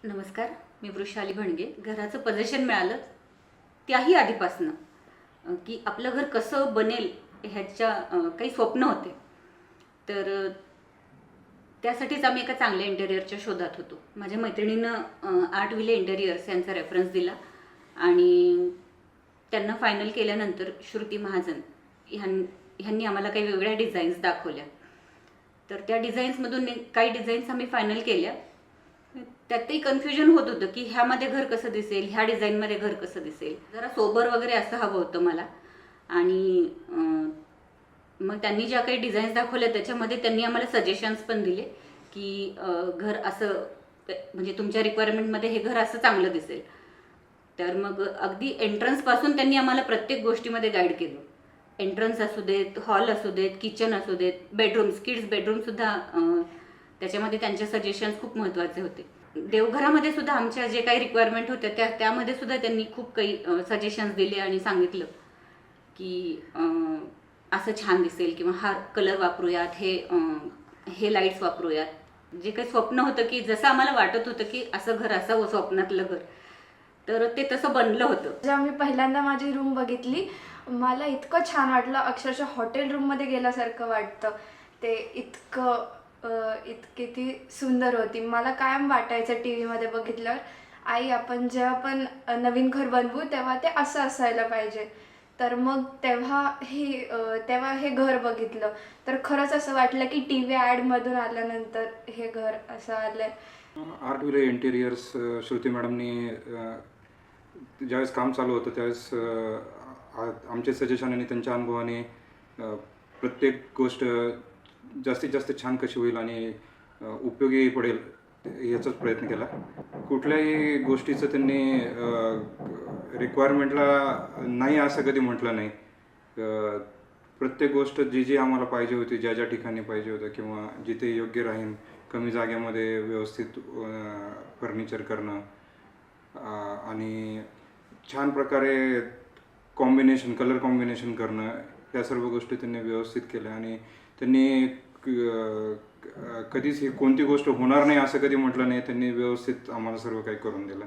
नमस्कार, मी वृषाली भणगे. घराचं पोझिशन मिळालं त्याही आधीपासनं की आपलं घर कसं बनेल ह्याच्या काही स्वप्न होते. तर त्यासाठीच आम्ही एका चांगल्या इंटेरियरच्या शोधात होतो. माझ्या मैत्रिणीनं आर्ट विले इंटेरियर्स यांचा रेफरन्स दिला आणि त्यांना फायनल केल्यानंतर श्रुती महाजन ह्यांनी आम्हाला काही वेगळ्या डिझाईन्स दाखवल्या. तर त्या डिझाईन्समधून काही डिझाईन्स आम्ही फायनल केल्या. त्यातही कन्फ्युजन होत होतं की ह्यामध्ये घर कसं दिसेल, ह्या डिझाईनमध्ये घर कसं दिसेल. जरा सोबर वगैरे असं हवं होतं मला. आणि मग त्यांनी ज्या काही डिझाईन्स दाखवल्या त्याच्यामध्ये त्यांनी आम्हाला सजेशन्स पण दिले की घर असं म्हणजे तुमच्या रिक्वायरमेंटमध्ये हे घर असं चांगलं दिसेल. तर मग अगदी एंट्रन्सपासून त्यांनी आम्हाला प्रत्येक गोष्टीमध्ये गाईड केलं. एंट्रन्स असू देत, हॉल असू देत, किचन असू देत, बेडरूम्स, किड्स बेडरूमसुद्धा त्याच्यामध्ये त्यांचे सजेशन्स खूप महत्त्वाचे होते. देवघरामध्ये सुद्धा आमच्या जे काही रिक्वायरमेंट होत्या त्यामध्ये सुद्धा त्यांनी खूप काही सजेशन्स दिले आणि सांगितलं की असं छान दिसेल किंवा हा कलर वापरूयात, हे लाईट्स वापरूयात. जे काही स्वप्न होतं की जसं आम्हाला वाटत होतं की असं घर असावं स्वप्नातलं घर, तर ते तसं बनलं होतं. जेव्हा मी पहिल्यांदा माझी रूम बघितली मला इतकं छान वाटलं, अक्षरशः हॉटेल रूममध्ये गेल्यासारखं वाटतं. ते इतकी ती सुंदर होती. मला कायम वाटायचं टी व्हीमध्ये बघितल्यावर, आई आपण जेव्हा पण नवीन घर बनवू तेव्हा ते असं असायला पाहिजे. तर मग तेव्हा हे घर बघितलं तर खरंच असं वाटलं की टी व्ही ॲडमधून आल्यानंतर हे घर असं आलं आहे. आर्ट विले इंटेरियर्स श्रुती मॅडमनी ज्यावेळेस काम चालू होतं त्यावेळेस आमचे सजेशन आणि त्यांच्या अनुभवाने प्रत्येक गोष्ट जास्तीत जास्त छान कशी होईल आणि उपयोगी पडेल याचाच प्रयत्न केला. कुठल्याही गोष्टीचं त्यांनी रिक्वायरमेंटला नाही असं कधी म्हटलं नाही. प्रत्येक गोष्ट जी आम्हाला पाहिजे होती, ज्या ठिकाणी पाहिजे होतं किंवा जिथे योग्य राहील, कमी जागेमध्ये व्यवस्थित फर्निचर करणं आणि छान प्रकारे कलर कॉम्बिनेशन करणं, या सर्व गोष्टी त्यांनी व्यवस्थित केल्या. आणि त्यांनी कधीच ही कोणती गोष्ट होणार नाही असं कधी म्हटलं नाही. त्यांनी व्यवस्थित आम्हाला सर्व काही करून दिलं.